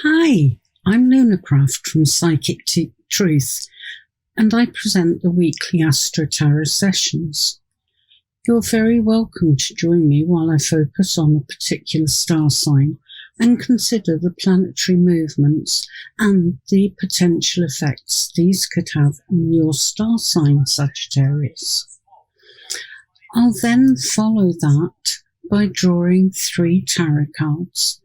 Hi, I'm Lunarcraft from Psychic Truth, and I present the weekly AstroTarot sessions. You're very welcome to join me while I focus on a particular star sign and consider the planetary movements and the potential effects these could have on your star sign, Sagittarius. I'll then follow that by drawing 3 tarot cards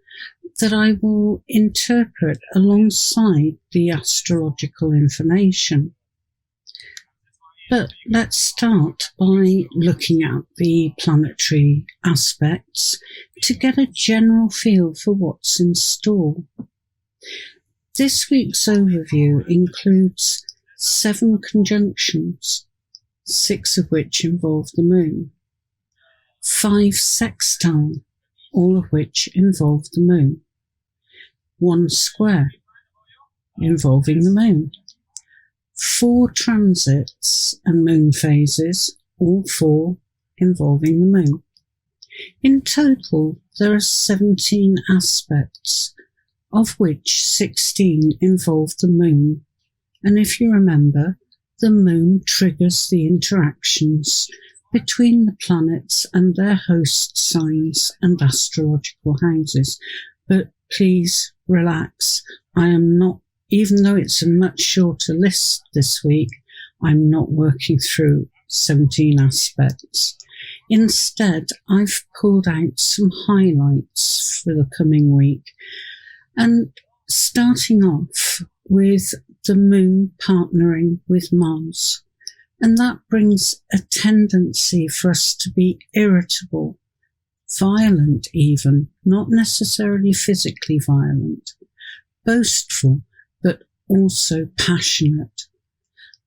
that I will interpret alongside the astrological information. But let's start by looking at the planetary aspects to get a general feel for what's in store. This week's overview includes 7 conjunctions, 6 of which involve the moon, 5 sextile, all of which involve the moon, 1 square involving the moon, 4 transits and moon phases, all 4 involving the moon. In total, there are 17 aspects, of which 16 involve the moon, and if you remember, the moon triggers the interactions between the planets and their host signs and astrological houses. But please relax, I am not, even though it's a much shorter list this week, I'm not working through 17 aspects. Instead, I've pulled out some highlights for the coming week, and starting off with the moon partnering with Mars. And that brings a tendency for us to be irritable, violent even, not necessarily physically violent, boastful, but also passionate.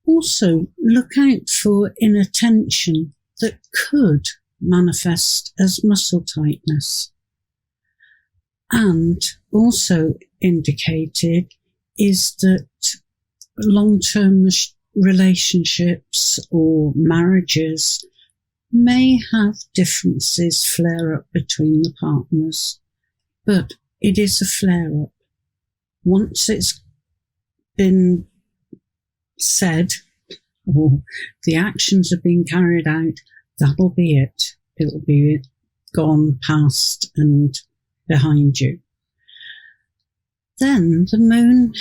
Also, look out for inattention that could manifest as muscle tightness. And also indicated is that long-term relationships or marriages may have differences flare up between the partners, but it is a flare up. Once it's been said or the actions have been carried out, that'll be it. It'll be gone past and behind you. Then the moon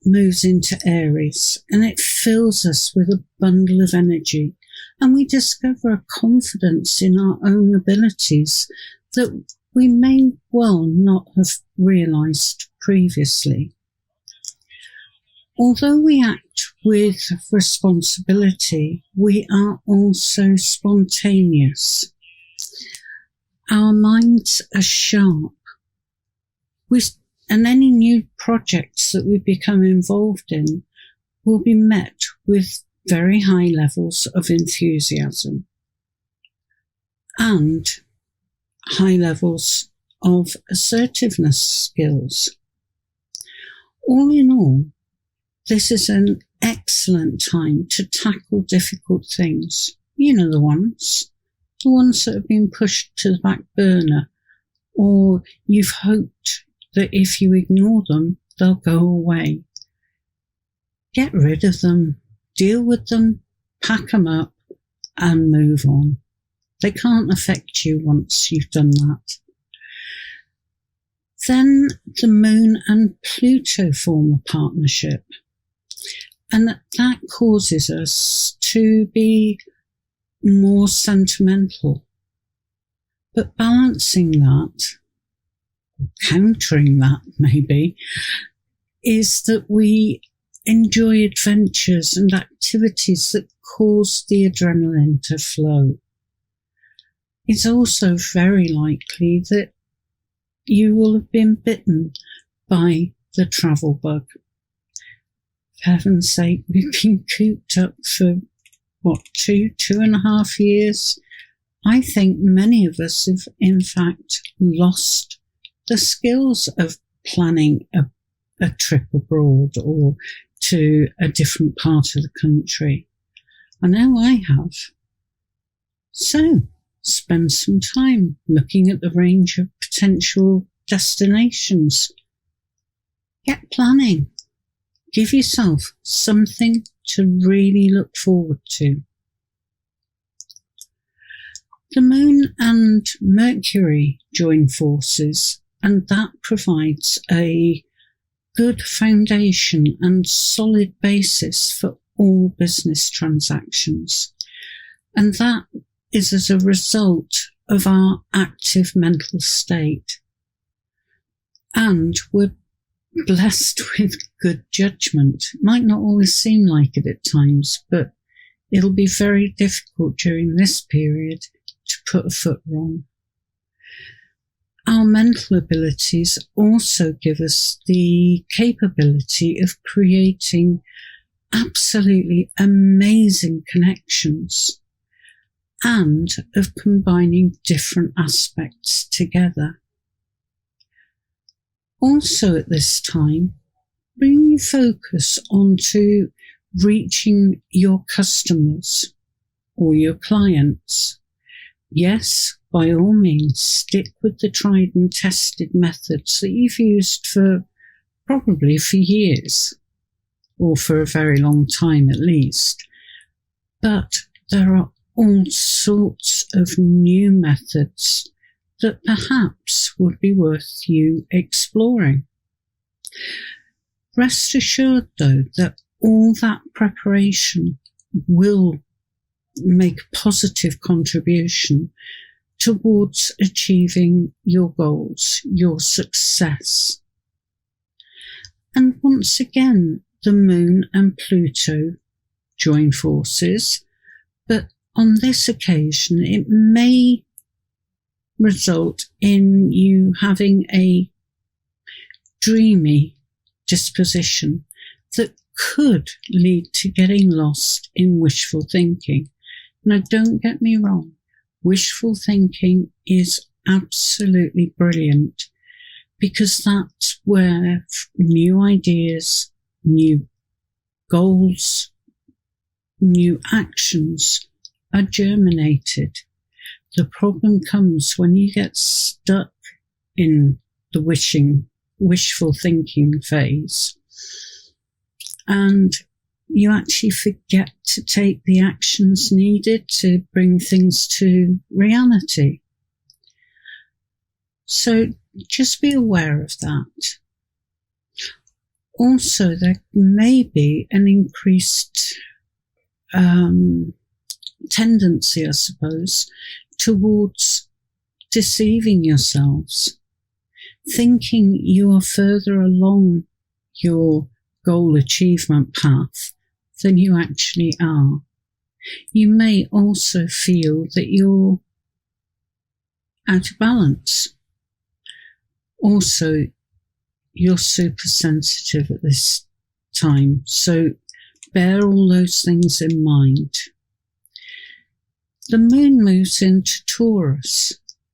moves into Aries and it fills us with a bundle of energy, and we discover a confidence in our own abilities that we may well not have realised previously. Although we act with responsibility, we are also spontaneous. Our minds are sharp. And any new projects that we become involved in will be met with very high levels of enthusiasm and high levels of assertiveness skills. All in all, this is an excellent time to tackle difficult things. You know the ones that have been pushed to the back burner, or you've hoped that if you ignore them, they'll go away. Get rid of them, deal with them, pack them up, and move on. They can't affect you once you've done that. Then the Moon and Pluto form a partnership, and that causes us to be more sentimental. But balancing that, countering that maybe, is that we enjoy adventures and activities that cause the adrenaline to flow. It's also very likely that you will have been bitten by the travel bug. For heaven's sake, we've been cooped up for, 2.5 years? I think many of us have in fact lost the skills of planning a trip abroad or to a different part of the country. I know I have. So, spend some time looking at the range of potential destinations. planning. Give yourself something to really look forward to. The Moon and Mercury join forces, and that provides a good foundation and solid basis for all business transactions. And that is as a result of our active mental state. And we're blessed with good judgment. Might not always seem like it at times, but it'll be very difficult during this period to put a foot wrong. Our mental abilities also give us the capability of creating absolutely amazing connections and of combining different aspects together. Also at this time, bring your focus onto reaching your customers or your clients. Yes, by all means, stick with the tried and tested methods that you've used probably for years, or for a very long time at least. But there are all sorts of new methods that perhaps would be worth you exploring. Rest assured, though, that all that preparation will make a positive contribution towards achieving your goals, your success. And once again, the Moon and Pluto join forces, but on this occasion it may result in you having a dreamy disposition that could lead to getting lost in wishful thinking. Now, don't get me wrong, wishful thinking is absolutely brilliant, because that's where new ideas, new goals, new actions are germinated. The problem comes when you get stuck in the wishful thinking phase, and you actually forget to take the actions needed to bring things to reality. So just be aware of that. Also, there may be an increased tendency, I suppose, towards deceiving yourselves, thinking you are further along your goal achievement path than you actually are. You may also feel that you're out of balance. Also, you're super sensitive at this time, so bear all those things in mind. The Moon moves into Taurus,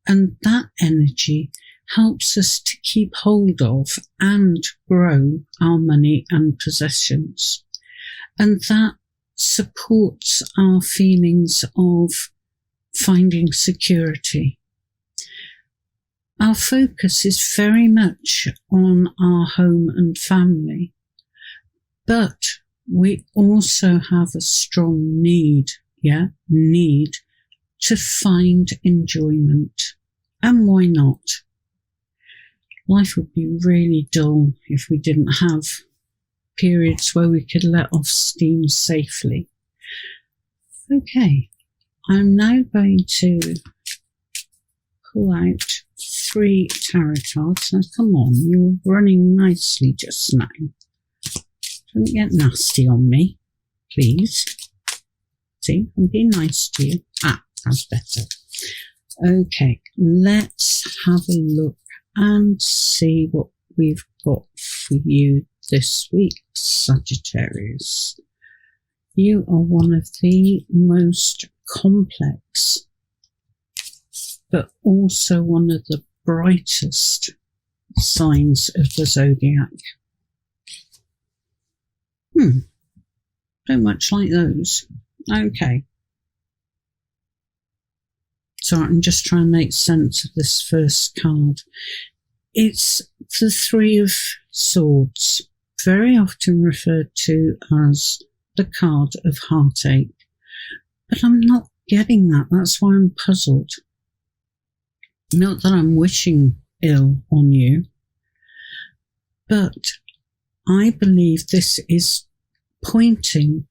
and that energy helps us to keep hold of and grow our money and possessions. And that supports our feelings of finding security. Our focus is very much on our home and family, but we also have a strong need to find enjoyment. And why not? Life would be really dull if we didn't have periods where we could let off steam safely. Okay, I'm now going to pull out 3 tarot cards. Now come on, you're running nicely just now. Don't get nasty on me, please. See, I'm being nice to you. That's better. Okay, let's have a look and see what we've got for you this week, Sagittarius. You are one of the most complex, but also one of the brightest signs of the zodiac. Don't much like those. Okay. So I'm just trying to make sense of this first card. It's the 3 of Swords. very often referred to as the card of heartache. But I'm not getting that. That's why I'm puzzled. Not that I'm wishing ill on you, but I believe this is pointing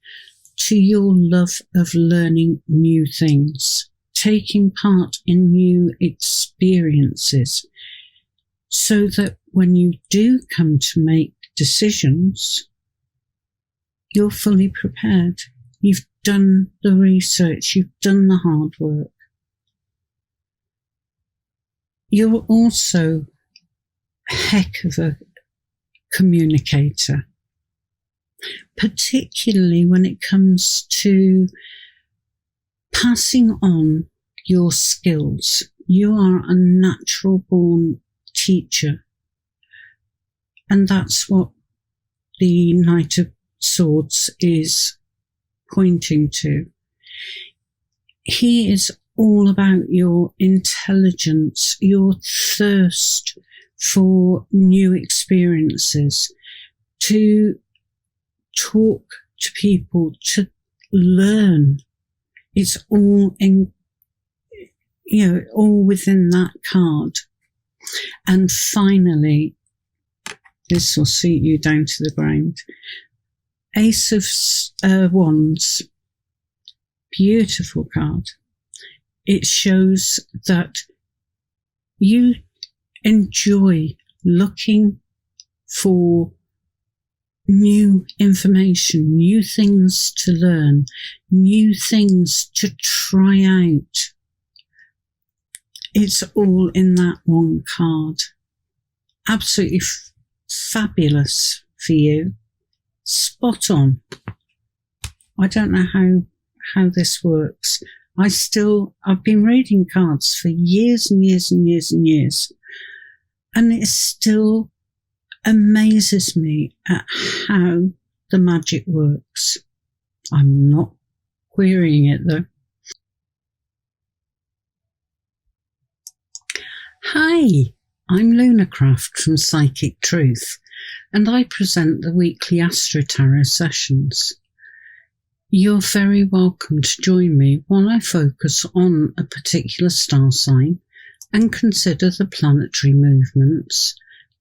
to your love of learning new things, taking part in new experiences, so that when you do come to make decisions, you're fully prepared. You've done the research, you've done the hard work. You're also a heck of a communicator, particularly when it comes to passing on your skills. You are a natural born teacher, and that's what the Knight of Swords is pointing to. He is all about your intelligence, your thirst for new experiences, to talk to people, to learn. It's all in, all within that card. And finally, this will suit you down to the ground. Ace of Wands, beautiful card. It shows that you enjoy looking for new information, new things to learn, new things to try out. It's all in that one card. Absolutely fabulous for you. Spot on. I don't know how this works. I've been reading cards for years and years and years and years, and it still amazes me at how the magic works. I'm not querying it though. Hi, I'm Lunarcraft from Psychic Truth, and I present the weekly AstroTarot sessions. You're very welcome to join me while I focus on a particular star sign and consider the planetary movements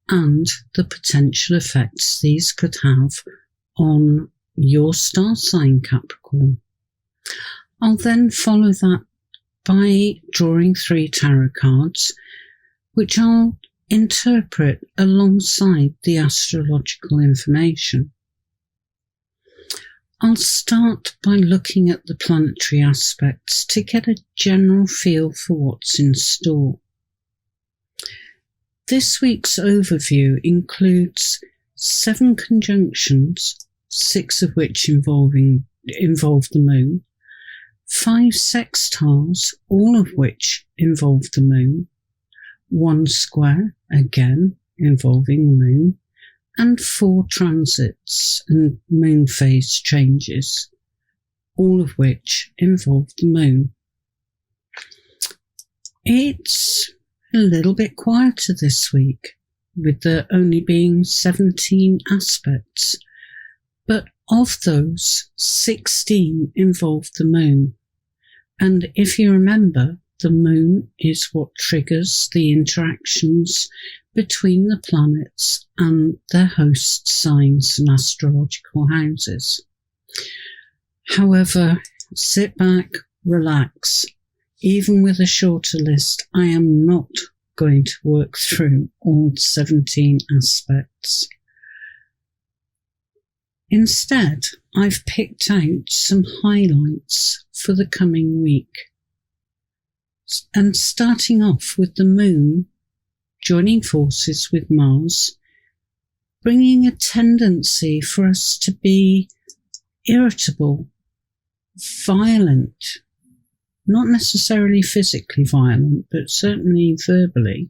and the potential effects these could have on your star sign, Capricorn. I'll then follow that by drawing 3 tarot cards, which I'll interpret alongside the astrological information. I'll start by looking at the planetary aspects to get a general feel for what's in store. This week's overview includes 7 conjunctions, 6 of which involve the moon, 5 sextiles, all of which involve the moon, 1 square, again involving the moon, and 4 transits and moon phase changes, all of which involve the moon. It's a little bit quieter this week, with there only being 17 aspects, but of those, 16 involve the moon. And if you remember, the moon is what triggers the interactions between the planets and their host signs and astrological houses. However, sit back, relax. Even with a shorter list, I am not going to work through all 17 aspects. Instead, I've picked out some highlights for the coming week. And starting off with the moon joining forces with Mars, bringing a tendency for us to be irritable, violent, not necessarily physically violent, but certainly verbally,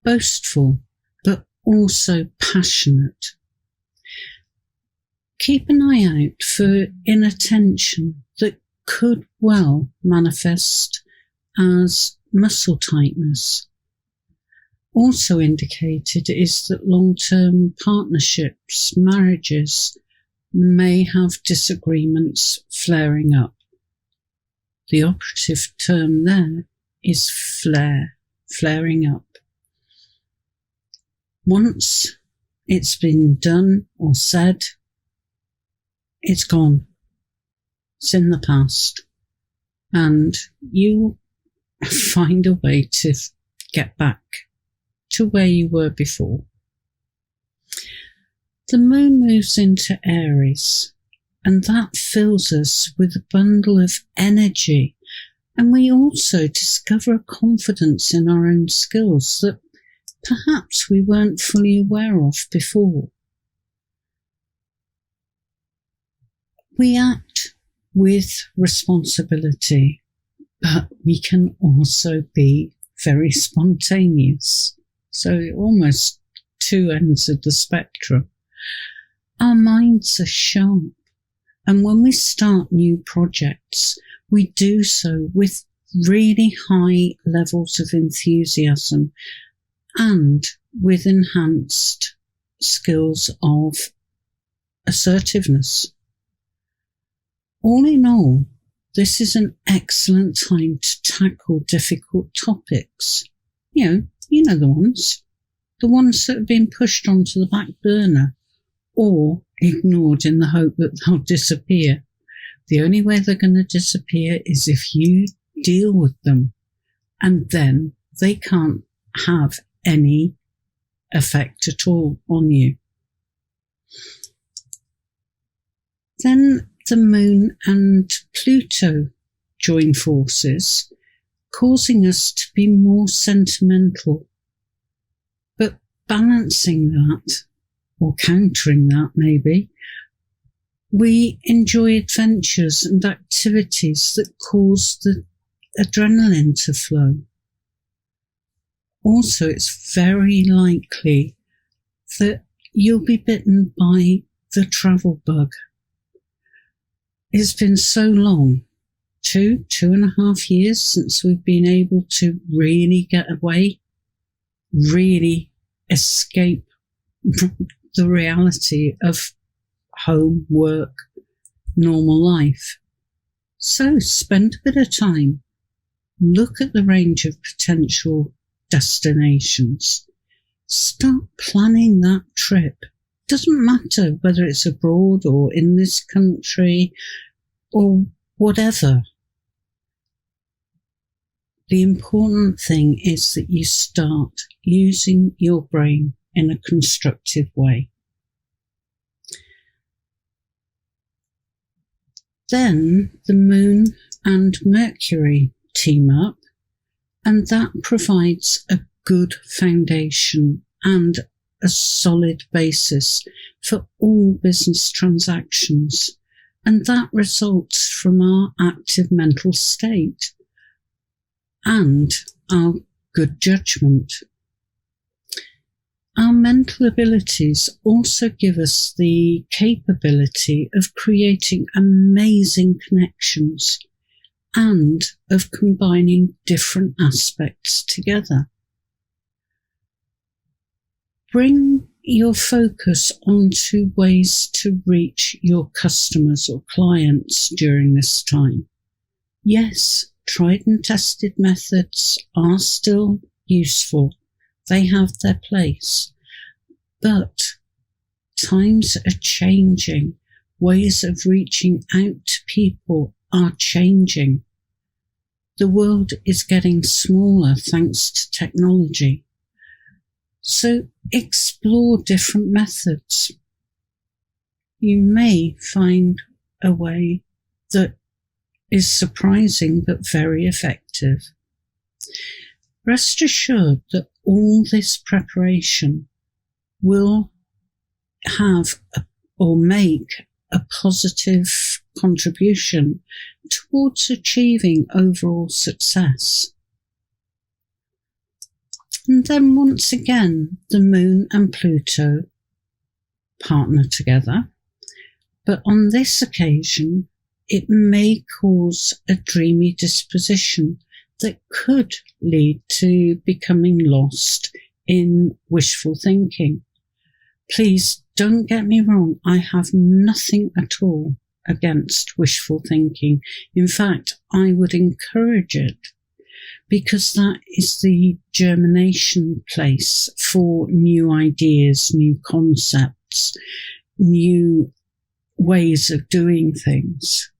boastful, but also passionate. Keep an eye out for inattention that could well manifest as muscle tightness. Also indicated is that long-term partnerships, marriages, may have disagreements flaring up. The operative term there is flaring up. Once it's been done or said, it's gone. It's in the past. And you find a way to get back to where you were before. The moon moves into Aries, and that fills us with a bundle of energy, and we also discover a confidence in our own skills that perhaps we weren't fully aware of before. We act with responsibility, but we can also be very spontaneous. So almost two ends of the spectrum. Our minds are sharp, and when we start new projects, we do so with really high levels of enthusiasm and with enhanced skills of assertiveness. All in all, this is an excellent time to tackle difficult topics. You know the ones that have been pushed onto the back burner or ignored in the hope that they'll disappear. The only way they're going to disappear is if you deal with them, and then they can't have any effect at all on you. Then the Moon and Pluto join forces, causing us to be more sentimental. But balancing that, or countering that maybe, we enjoy adventures and activities that cause the adrenaline to flow. Also, it's very likely that you'll be bitten by the travel bug. It's been so long, 2.5 years since we've been able to really get away, really escape the reality of home, work, normal life. So spend a bit of time, look at the range of potential destinations, start planning that trip. Doesn't matter whether it's abroad or in this country or whatever. The important thing is that you start using your brain in a constructive way. Then the Moon and Mercury team up, and that provides a good foundation and a solid basis for all business transactions, and that results from our active mental state and our good judgment. Our mental abilities also give us the capability of creating amazing connections and of combining different aspects together. Bring your focus onto ways to reach your customers or clients during this time. Yes, tried and tested methods are still useful. They have their place. But times are changing. Ways of reaching out to people are changing. The world is getting smaller thanks to technology. So explore different methods. You may find a way that is surprising but very effective. Rest assured that all this preparation will have or make a positive contribution towards achieving overall success. And then once again, the Moon and Pluto partner together, but on this occasion, it may cause a dreamy disposition that could lead to becoming lost in wishful thinking. Please don't get me wrong, I have nothing at all against wishful thinking. In fact, I would encourage it, because that is the germination place for new ideas, new concepts, new ways of doing things.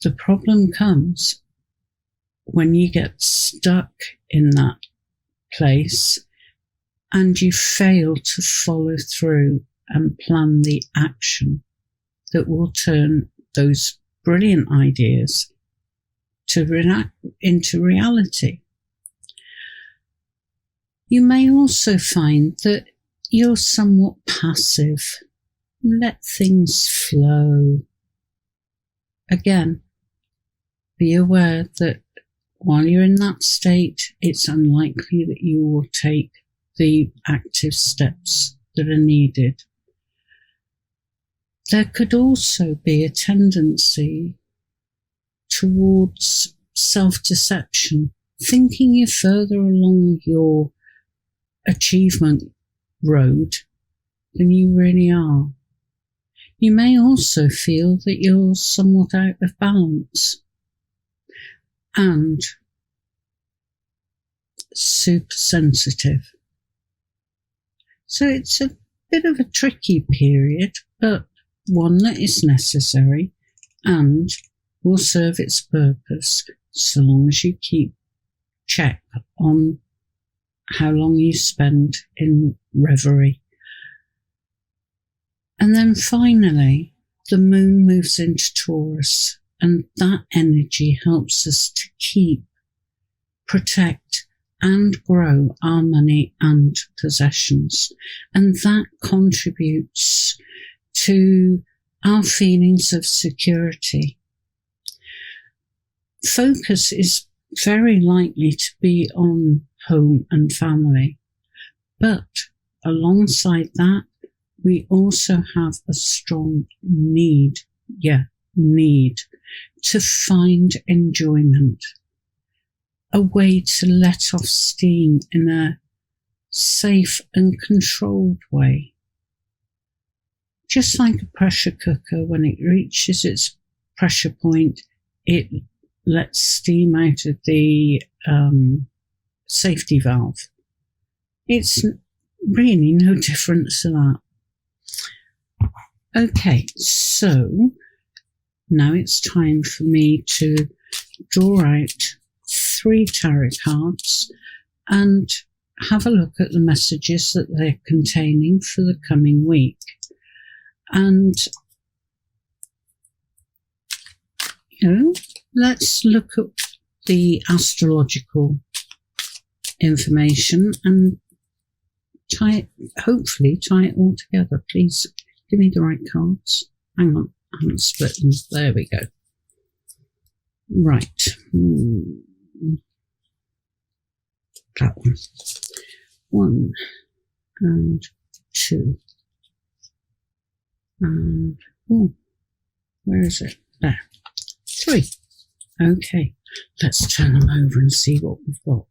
The problem comes when you get stuck in that place and you fail to follow through and plan the action that will turn those brilliant ideas into reality. You may also find that you're somewhat passive. Let things flow. Again, be aware that while you're in that state, it's unlikely that you will take the active steps that are needed. There could also be a tendency towards self-deception, thinking you're further along your achievement road than you really are. You may also feel that you're somewhat out of balance and super sensitive. So it's a bit of a tricky period, but one that is necessary and will serve its purpose so long as you keep check on how long you spend in reverie. And then finally, the moon moves into Taurus, and that energy helps us to keep, protect, and grow our money and possessions. And that contributes to our feelings of security. Focus is very likely to be on home and family, but alongside that, we also have a strong need to find enjoyment, a way to let off steam in a safe and controlled way. Just like a pressure cooker, when it reaches its pressure point, it lets steam out of the safety valve. It's really no difference to that. Okay, so now it's time for me to draw out 3 tarot cards and have a look at the messages that they're containing for the coming week. And, let's look at the information and hopefully tie it all together. Please give me the right cards. Hang on, I haven't split them. There we go. Right. That one. 1 and 2. And, where is it? There. 3. Okay, let's turn them over and see what we've got.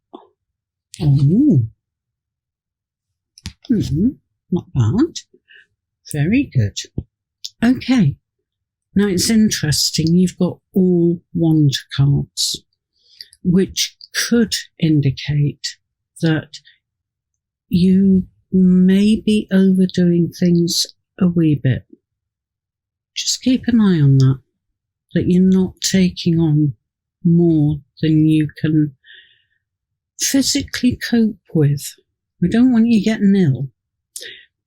Not bad. Very good. Okay, now it's interesting. You've got all wand cards, which could indicate that you may be overdoing things a wee bit. Just keep an eye on that you're not taking on more than you can physically cope with. We don't want you getting ill.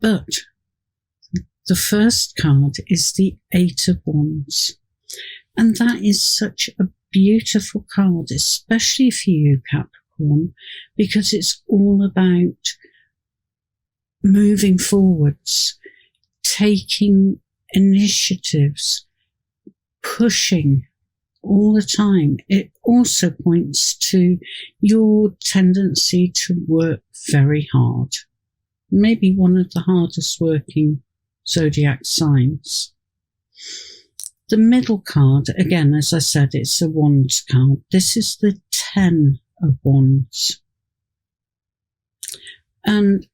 But the first card is the 8 of Wands. And that is such a beautiful card, especially for you, Capricorn, because it's all about moving forwards, taking initiatives, pushing all the time. It also points to your tendency to work very hard. Maybe one of the hardest working zodiac signs. The middle card, again, as I said, it's a Wands card. This is the 10 of Wands. And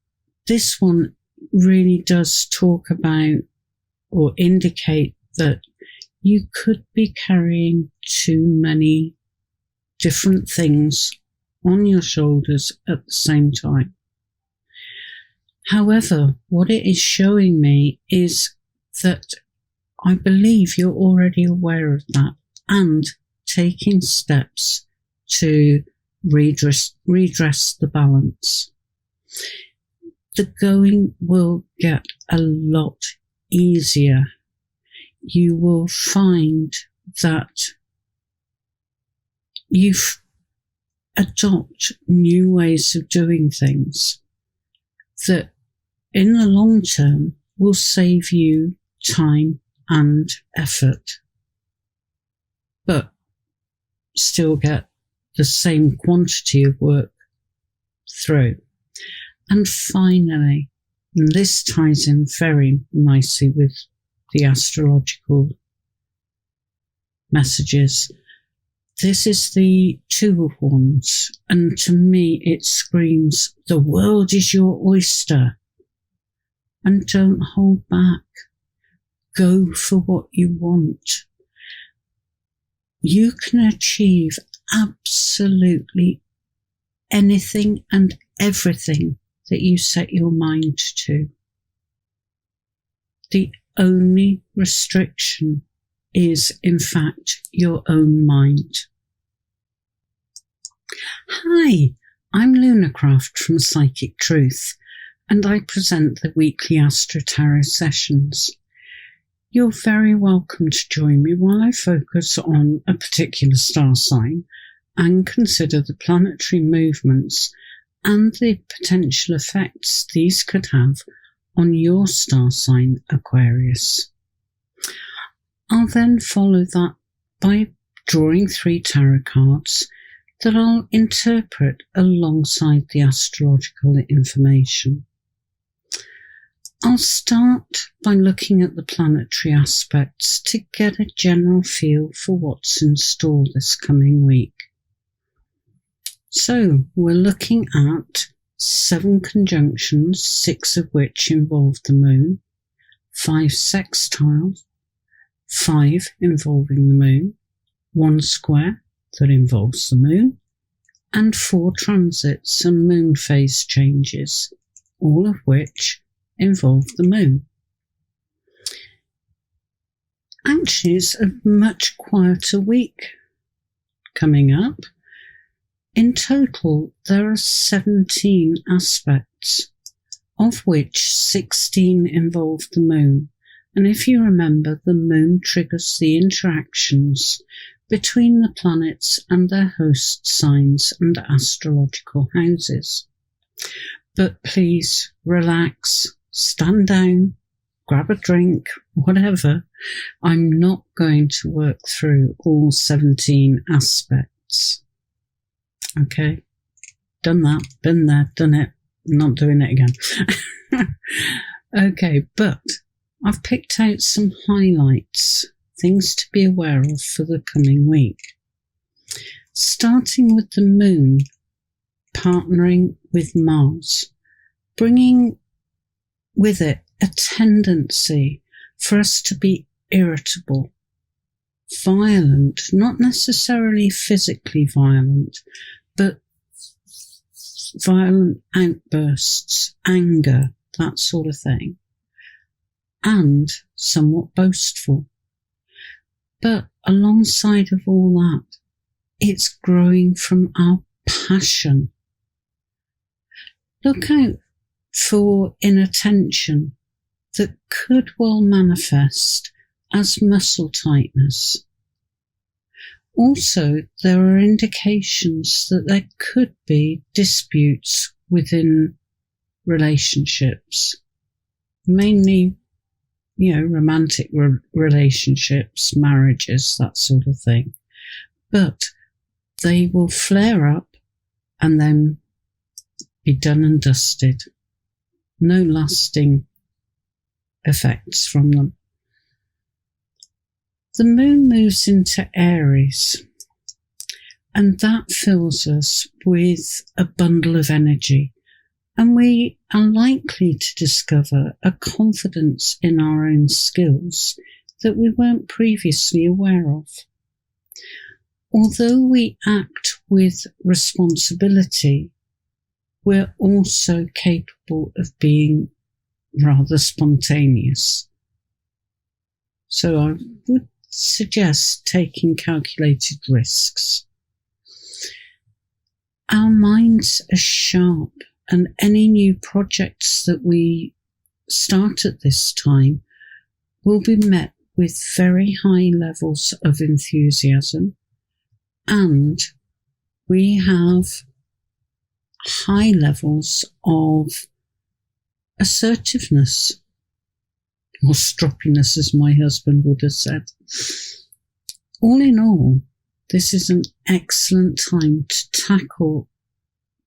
this one really does talk about or indicate that you could be carrying too many different things on your shoulders at the same time. However, what it is showing me is that I believe you're already aware of that and taking steps to redress the balance. The going will get a lot easier. You will find that you adopt new ways of doing things that in the long term will save you time and effort, but still get the same quantity of work through. And finally, and this ties in very nicely with the astrological messages, this is the Two of Wands, and to me it screams, the world is your oyster. And don't hold back. Go for what you want. You can achieve absolutely anything and everything that you set your mind to. The only restriction is, in fact, your own mind. Hi, I'm Lunarcraft from Psychic Truth, and I present the weekly AstroTarot sessions. You're very welcome to join me while I focus on a particular star sign and consider the planetary movements and the potential effects these could have on your star sign, Aquarius. I'll then follow that by drawing 3 tarot cards that I'll interpret alongside the astrological information. I'll start by looking at the planetary aspects to get a general feel for what's in store this coming week. So we're looking at 7 conjunctions, 6 of which involve the moon, 5 sextiles, 5 involving the moon, 1 square that involves the moon, and 4 transits and moon phase changes, all of which involve the moon. Actually, it's a much quieter week coming up. In total, there are 17 aspects, of which 16 involve the moon. And if you remember, the moon triggers the interactions between the planets and their host signs and astrological houses. But please relax, stand down, grab a drink, whatever. I'm not going to work through all 17 aspects. Okay, done that, been there, done it, not doing it again. Okay, but I've picked out some highlights, things to be aware of for the coming week. Starting with the moon, partnering with Mars, bringing with it a tendency for us to be irritable, violent, not necessarily physically violent, but violent outbursts, anger, that sort of thing, and somewhat boastful. But alongside of all that, it's growing from our passion. Look out for inattention that could well manifest as muscle tightness. Also, there are indications that there could be disputes within relationships, mainly, romantic relationships, marriages, that sort of thing. But they will flare up and then be done and dusted. No lasting effects from them. The moon moves into Aries, and that fills us with a bundle of energy, And we are likely to discover a confidence in our own skills that we weren't previously aware of. Although we act with responsibility, we're also capable of being rather spontaneous. So I would suggest taking calculated risks. Our minds are sharp, and any new projects that we start at this time will be met with very high levels of enthusiasm, and we have high levels of assertiveness, or stroppiness, as my husband would have said. All in all, this is an excellent time to tackle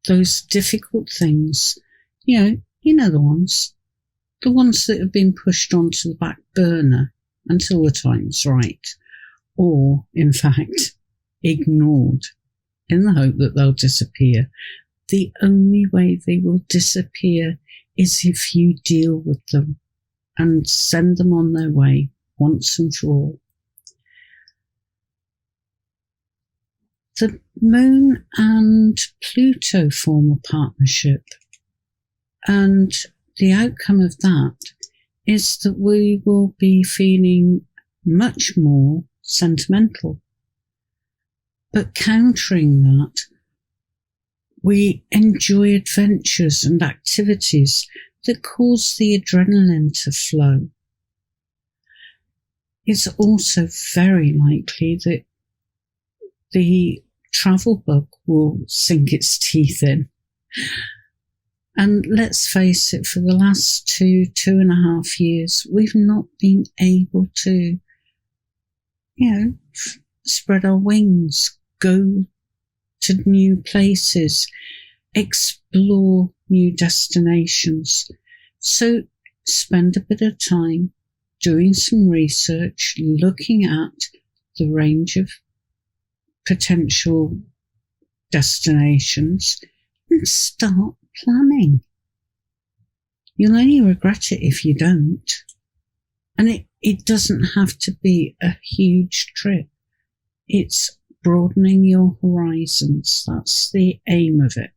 those difficult things, you know the ones that have been pushed onto the back burner until the time's right, or, in fact, ignored in the hope that they'll disappear. The only way they will disappear is if you deal with them and send them on their way once and for all. The Moon and Pluto form a partnership, and the outcome of that is that we will be feeling much more sentimental. But countering that, we enjoy adventures and activities that cause the adrenaline to flow. It's also very likely that the travel bug will sink its teeth in. And let's face it, for the last 2.5 years, we've not been able to, spread our wings, go to new places, explore new destinations. So spend a bit of time doing some research, looking at the range of potential destinations, and start planning. You'll only regret it if you don't. And it doesn't have to be a huge trip. It's broadening your horizons. That's the aim of it.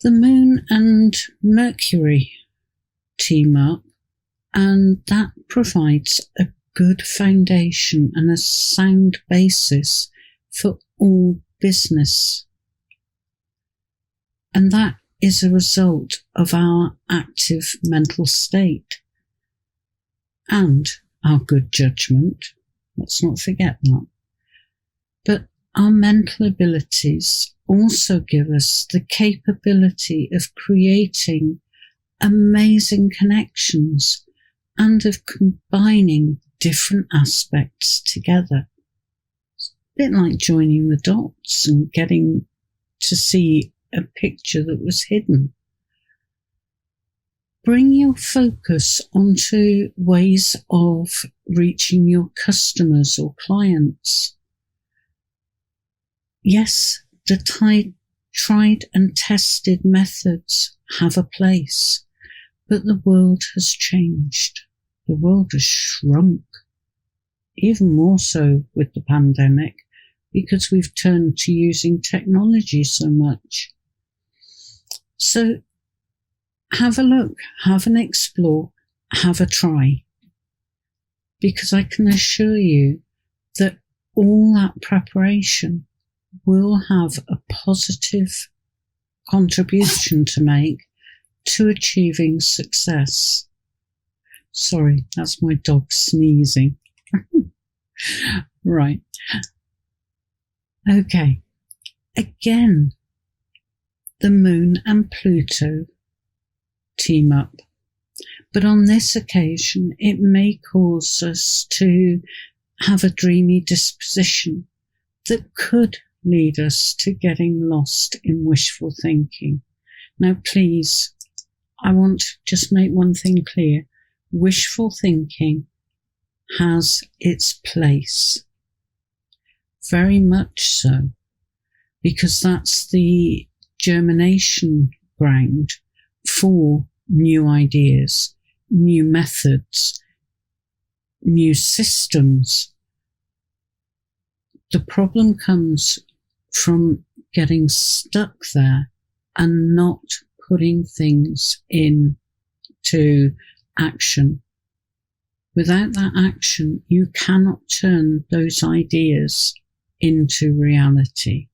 The Moon and Mercury team up, and that provides a good foundation and a sound basis for all business. And that is a result of our active mental state and our good judgment. Let's not forget that. But our mental abilities also give us the capability of creating amazing connections and of combining different aspects together. It's a bit like joining the dots and getting to see a picture that was hidden. Bring your focus onto ways of reaching your customers or clients. Yes, the tried and tested methods have a place, but the world has changed. The world has shrunk, even more so with the pandemic, because we've turned to using technology so much. So have a look, have an explore, have a try, because I can assure you that all that preparation will have a positive contribution to make to achieving success. Sorry, that's my dog sneezing. Right. Okay. Again, the Moon and Pluto team up. But on this occasion, it may cause us to have a dreamy disposition that could lead us to getting lost in wishful thinking. Now, please, I want to just make one thing clear. Wishful thinking has its place. Very much so. Because that's the germination ground for new ideas, new methods, new systems. The problem comes from getting stuck there and not putting things into action. Without that action, you cannot turn those ideas into reality.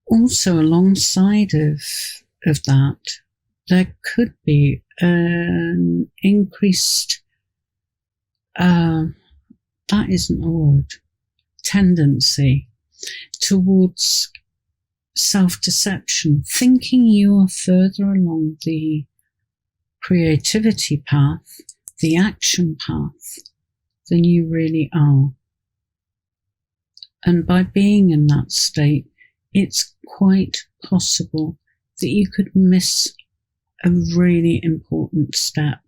Also, alongside of that, there could be an increased, that isn't a word, tendency towards self-deception, thinking you are further along the creativity path, the action path, than you really are. And by being in that state, it's quite possible that you could miss a really important step.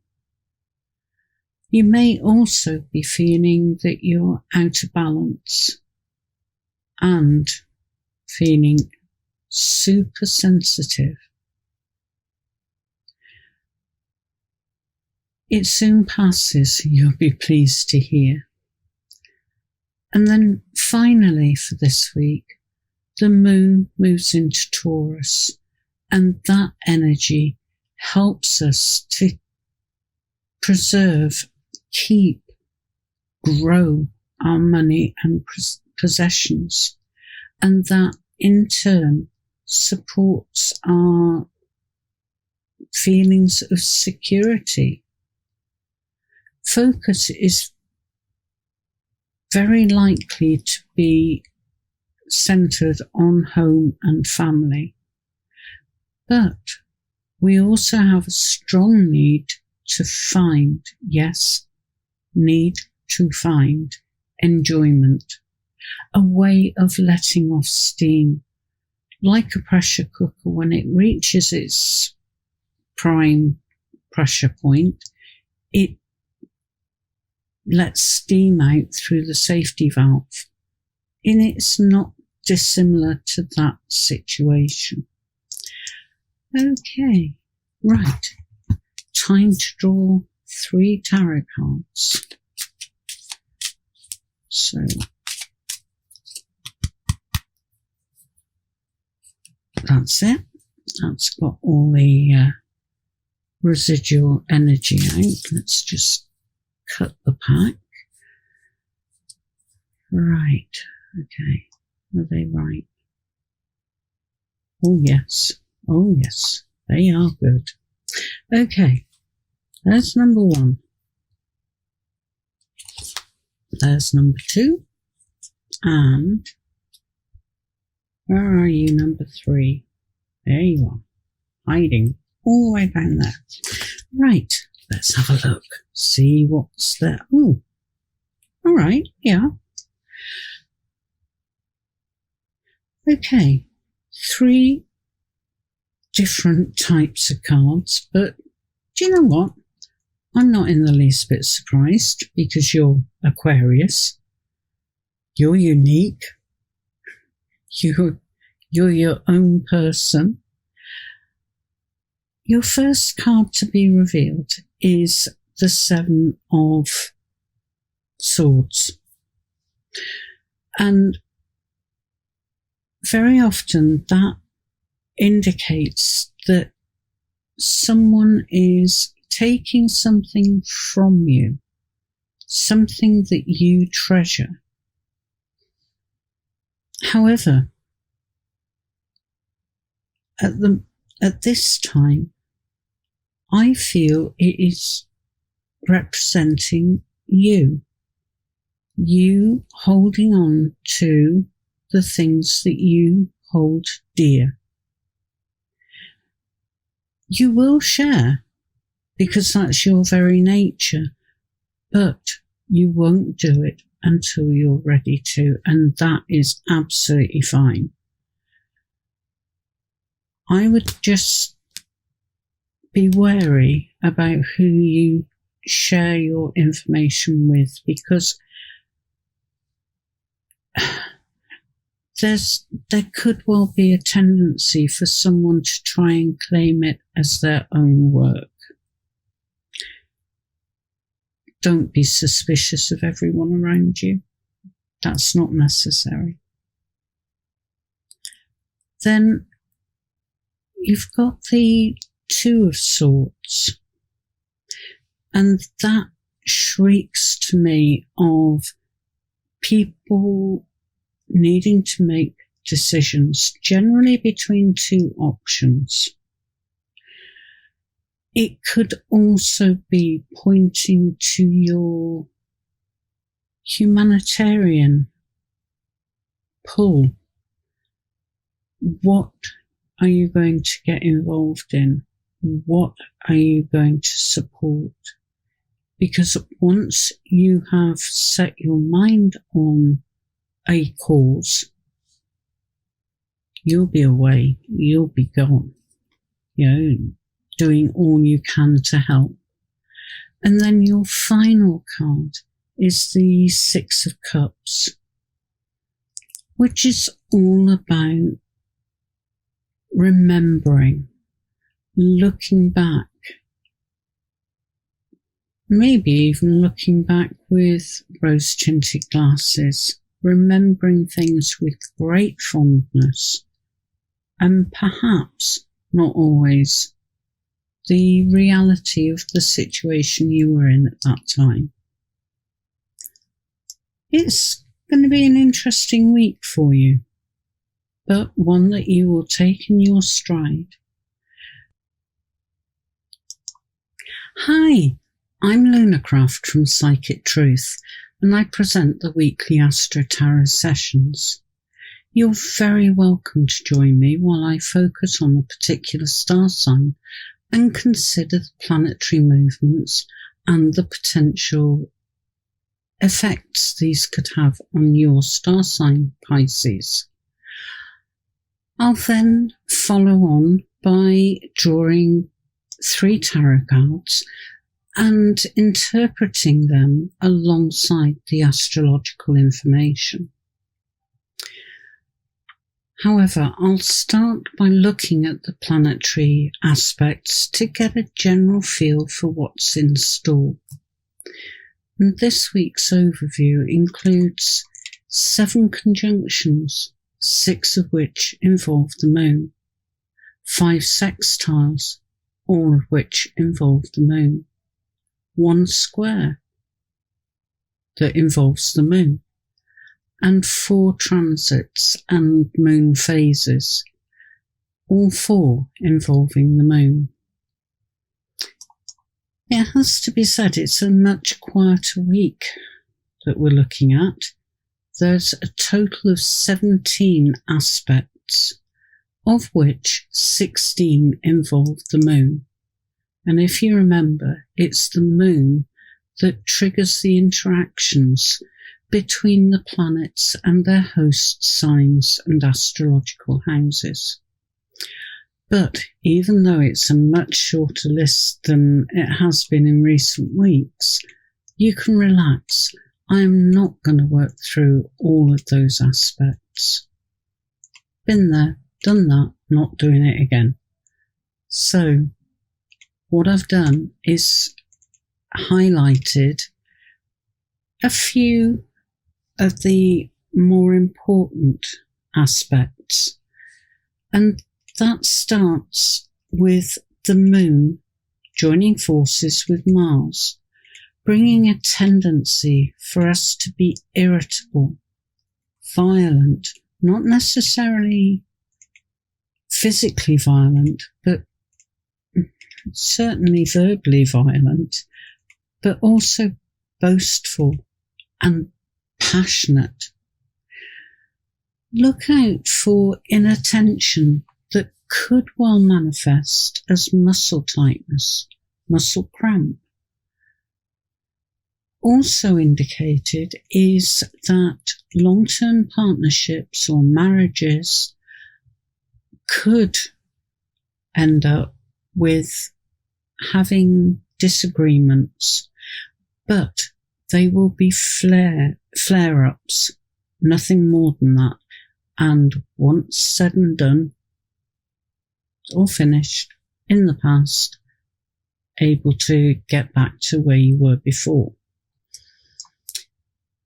You may also be feeling that you're out of balance and feeling super sensitive. It soon passes, you'll be pleased to hear. And then finally for this week, the moon moves into Taurus, and that energy helps us to preserve, keep, grow our money and possessions, and that in turn supports our feelings of security. Focus is very likely to be centered on home and family, but we also have a strong need to find, yes, need to find enjoyment, a way of letting off steam. Like a pressure cooker, when it reaches its prime pressure point, it lets steam out through the safety valve. And it's not dissimilar to that situation. Okay, right. Time to draw 3 tarot cards. So, that's it. That's got all the residual energy out. Let's just cut the pack. Right, okay. Are they right? Oh yes, they are good. Okay, there's number 1. There's number 2. And where are you, number 3? There you are, hiding all the way down there. Right, let's have a look, see what's there. Oh, all right, yeah. Okay, 3 different types of cards, but do you know what? I'm not in the least bit surprised, because you're Aquarius. You're unique. You're your own person. Your first card to be revealed is the 7 of Swords. And very often that indicates that someone is taking something from you, something that you treasure. However, at this time, I feel it is representing you holding on to the things that you hold dear. You will share, because that's your very nature, but you won't do it until you're ready to, and that is absolutely fine. I would just be wary about who you share your information with, because there could well be a tendency for someone to try and claim it as their own work. Don't be suspicious of everyone around you. That's not necessary. Then you've got the Two of Swords, and that shrieks to me of people needing to make decisions, generally between two options. It could also be pointing to your humanitarian pull. What are you going to get involved in? What are you going to support? Because once you have set your mind on a cause, you'll be away, you'll be gone, doing all you can to help. And then your final card is the Six of Cups, which is all about remembering, looking back, maybe even looking back with rose-tinted glasses, remembering things with great fondness, and perhaps, not always, the reality of the situation you were in at that time. It's going to be an interesting week for you, but one that you will take in your stride. Hi, I'm Lunarcraft from Psychic Truth, and I present the weekly AstroTarot sessions. You're very welcome to join me while I focus on a particular star sign and consider the planetary movements and the potential effects these could have on your star sign, Pisces. I'll then follow on by drawing 3 tarot cards and interpreting them alongside the astrological information. However, I'll start by looking at the planetary aspects to get a general feel for what's in store. And this week's overview includes 7 conjunctions, 6 of which involve the moon, 5 sextiles, all of which involve the moon, 1 square that involves the moon, and 4 transits and moon phases, all 4 involving the moon. It has to be said it's a much quieter week that we're looking at. There's a total of 17 aspects, of which 16 involve the moon. And if you remember, it's the moon that triggers the interactions between the planets and their host signs and astrological houses. But even though it's a much shorter list than it has been in recent weeks, you can relax. I am not going to work through all of those aspects. Been there, done that, not doing it again. So what I've done is highlighted a few of the more important aspects, and that starts with the moon joining forces with Mars, bringing a tendency for us to be irritable, violent, not necessarily physically violent, but certainly verbally violent, but also boastful and passionate. Look out for inattention that could well manifest as muscle tightness, muscle cramp. Also indicated is that long-term partnerships or marriages could end up with having disagreements, but they will be flare-ups, nothing more than that. and once said and done, all finished, in the past, able to get back to where you were before.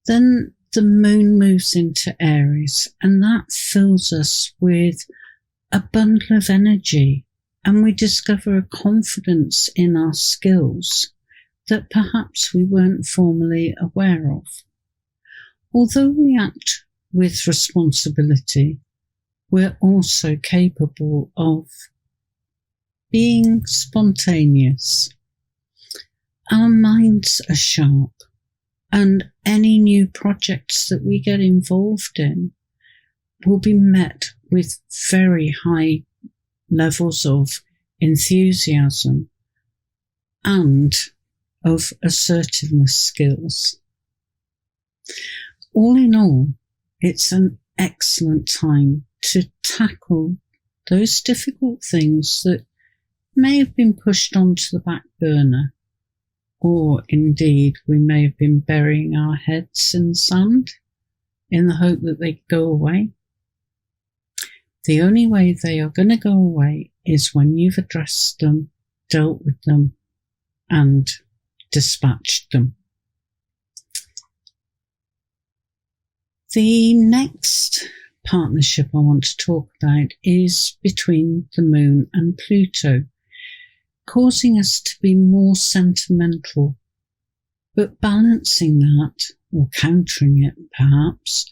Then the moon moves into Aries, and that fills us with a bundle of energy, and we discover a confidence in our skills that perhaps we weren't formerly aware of. Although we act with responsibility, we're also capable of being spontaneous. Our minds are sharp, and any new projects that we get involved in will be met with very high levels of enthusiasm and of assertiveness skills. All in all, it's an excellent time to tackle those difficult things that may have been pushed onto the back burner, or indeed we may have been burying our heads in the sand in the hope that they go away. The only way they are going to go away is when you've addressed them, dealt with them, and dispatched them. The next partnership I want to talk about is between the Moon and Pluto, causing us to be more sentimental, but balancing that, or countering it perhaps,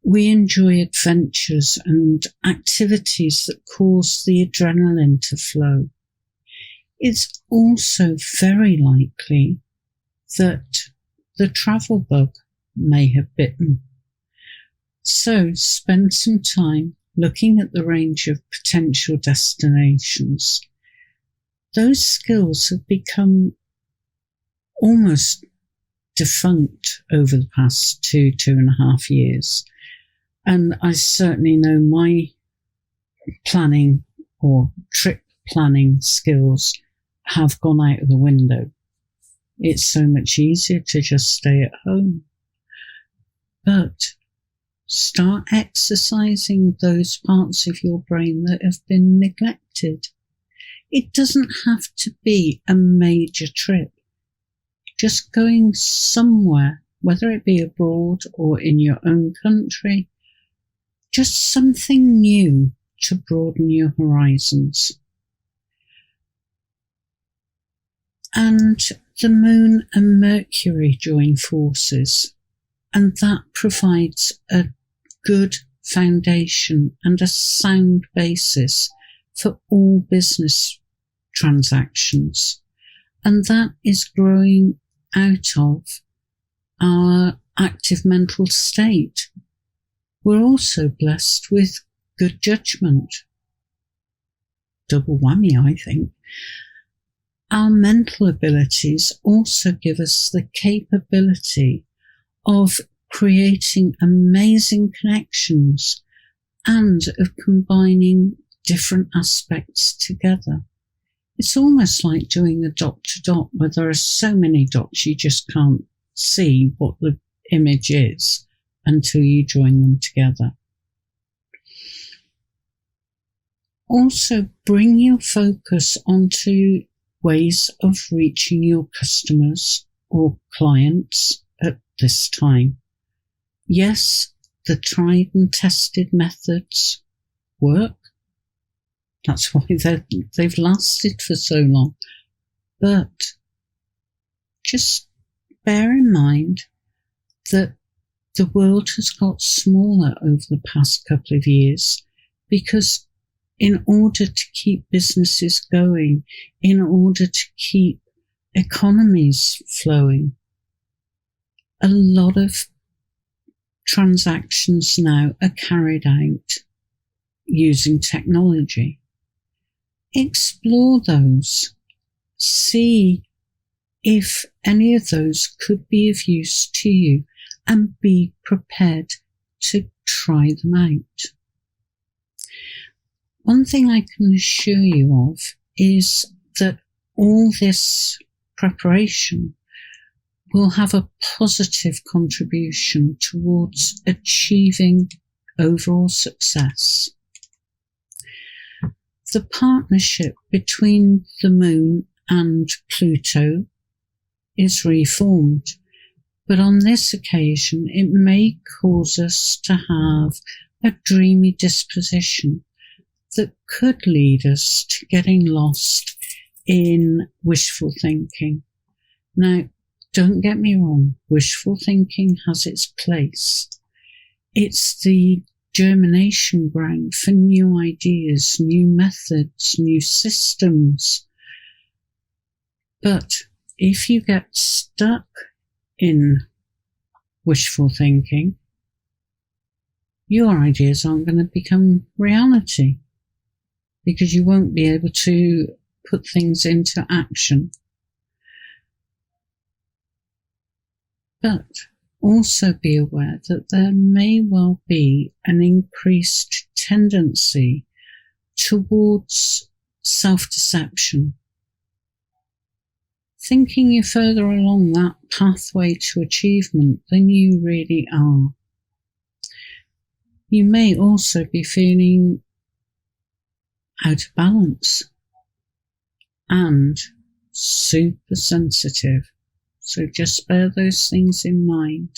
we enjoy adventures and activities that cause the adrenaline to flow. It's also very likely that the travel bug may have bitten. So spend some time looking at the range of potential destinations. Those skills have become almost defunct over the past 2.5 years. And I certainly know my planning or trip planning skills have gone out of the window. It's so much easier to just stay at home. But start exercising those parts of your brain that have been neglected. It doesn't have to be a major trip. Just going somewhere, whether it be abroad or in your own country, just something new to broaden your horizons. And the Moon and Mercury join forces, and that provides a good foundation and a sound basis for all business transactions. And that is growing out of our active mental state. We're also blessed with good judgment. Double whammy, I think. Our mental abilities also give us the capability of creating amazing connections and of combining different aspects together. It's almost like doing a dot to dot where there are so many dots you just can't see what the image is until you join them together. Also, bring your focus onto ways of reaching your customers or clients at this time. Yes, the tried and tested methods work. That's why they've lasted for so long. But just bear in mind that the world has got smaller over the past couple of years because in order to keep businesses going, in order to keep economies flowing, a lot of transactions now are carried out using technology. Explore those. See if any of those could be of use to you and be prepared to try them out. One thing I can assure you of is that all this preparation will have a positive contribution towards achieving overall success. The partnership between the Moon and Pluto is reformed, but on this occasion it may cause us to have a dreamy disposition that could lead us to getting lost in wishful thinking. Now, don't get me wrong, wishful thinking has its place. It's the germination ground for new ideas, new methods, new systems. But if you get stuck in wishful thinking, your ideas aren't going to become reality because you won't be able to put things into action. But also be aware that there may well be an increased tendency towards self-deception, thinking you're further along that pathway to achievement than you really are. You may also be feeling out of balance and super sensitive. So just bear those things in mind.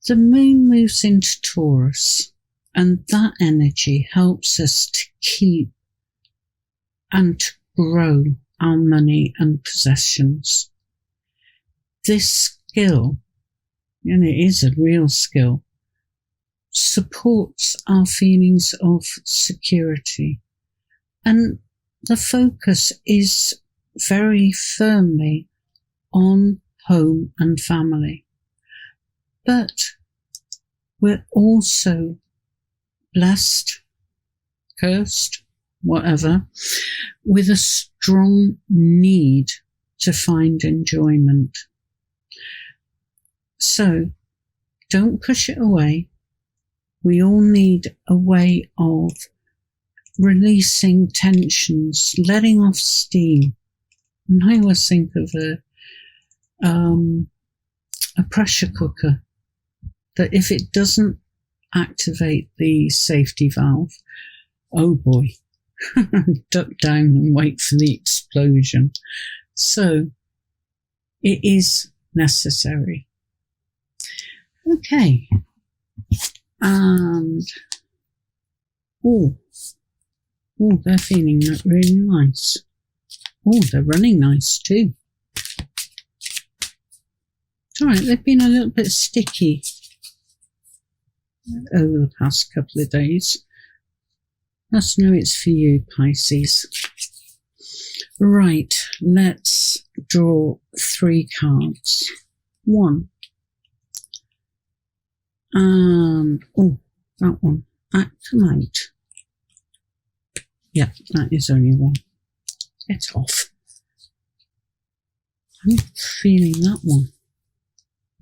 The Moon moves into Taurus, and that energy helps us to keep and to grow our money and possessions. This skill, and it is a real skill, supports our feelings of security, and the focus is very firmly on home and family. But we're also blessed, cursed, whatever, with a strong need to find enjoyment. So don't push it away. We all need a way of releasing tensions, letting off steam. And I always think of a pressure cooker, that if it doesn't activate the safety valve, oh boy, duck down and wait for the explosion. So it is necessary. Okay. And they're feeling really nice. Oh, they're running nice too. It's alright, they've been a little bit sticky over the past couple of days. Must know it's for you, Pisces. Right, let's draw 3 cards. 1. And, that one. Actimate. Yeah, that is only 1. Get off. I'm feeling that one.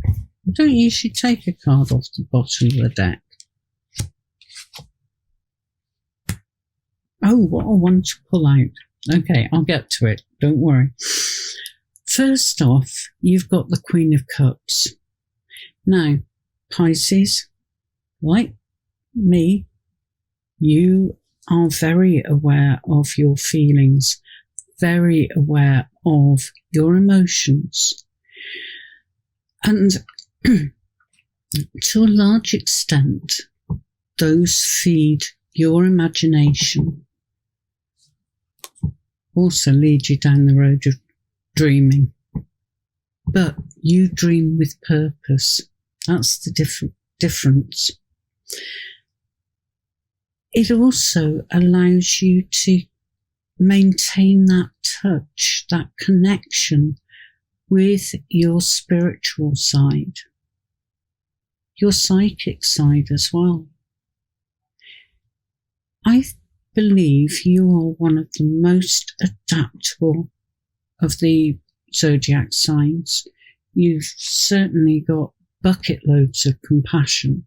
I don't usually take a card off the bottom of the deck. Oh, what a one to pull out. Okay, I'll get to it. Don't worry. First off, you've got the Queen of Cups. Now, Pisces, like me, you are very aware of your feelings, very aware of your emotions. And to a large extent, those feed your imagination, also lead you down the road of dreaming. But you dream with purpose. That's the difference. It also allows you to maintain that touch, that connection with your spiritual side, your psychic side as well. I believe you are one of the most adaptable of the zodiac signs. You've certainly got bucket loads of compassion,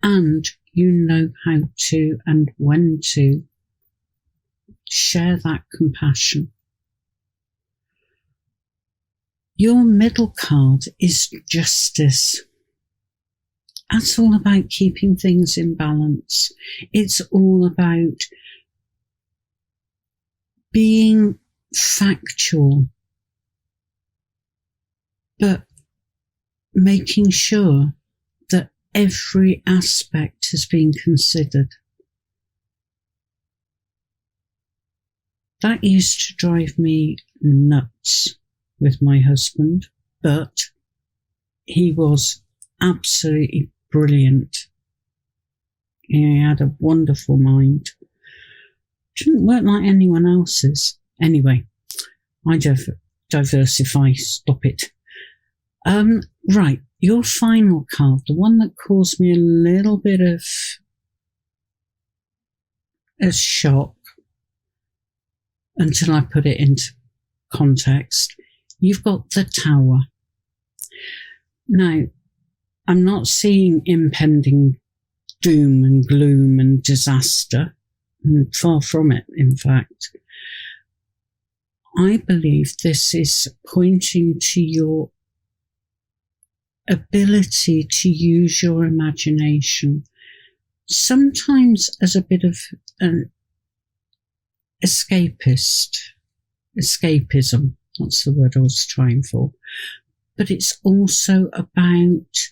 and you know how to and when to share that compassion. Your middle card is Justice. That's all about keeping things in balance. It's all about being factual, but making sure that every aspect has been considered. That used to drive me nuts with my husband, but he was absolutely brilliant. He had a wonderful mind. Didn't work like anyone else's. Anyway, I diversify. Stop it. Right, your final card, the one that caused me a little bit of a shock until I put it into context. You've got the Tower. Now, I'm not seeing impending doom and gloom and disaster. Far from it, in fact. I believe this is pointing to your ability to use your imagination, sometimes as a bit of an escapism. That's the word I was trying for. But it's also about,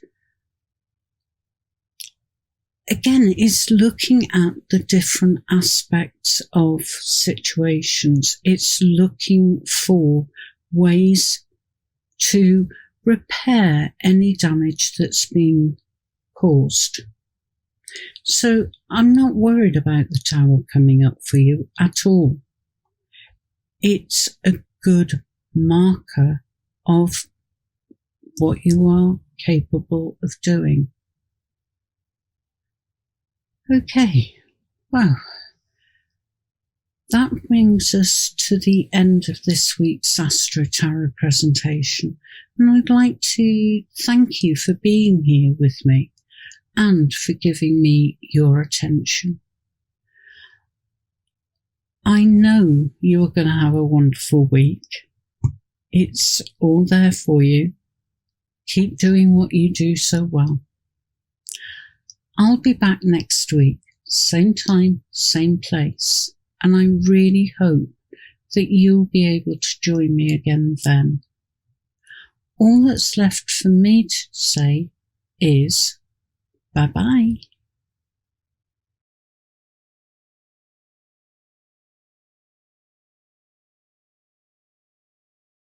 again, it's looking at the different aspects of situations. It's looking for ways to repair any damage that's been caused. So I'm not worried about the Tower coming up for you at all. It's a good marker of what you are capable of doing. Okay, well, that brings us to the end of this week's AstroTarot presentation, and I'd like to thank you for being here with me and for giving me your attention. I know you're going to have a wonderful week. It's all there for you. Keep doing what you do so well. I'll be back next week, same time, same place, and I really hope that you'll be able to join me again then. All that's left for me to say is bye-bye.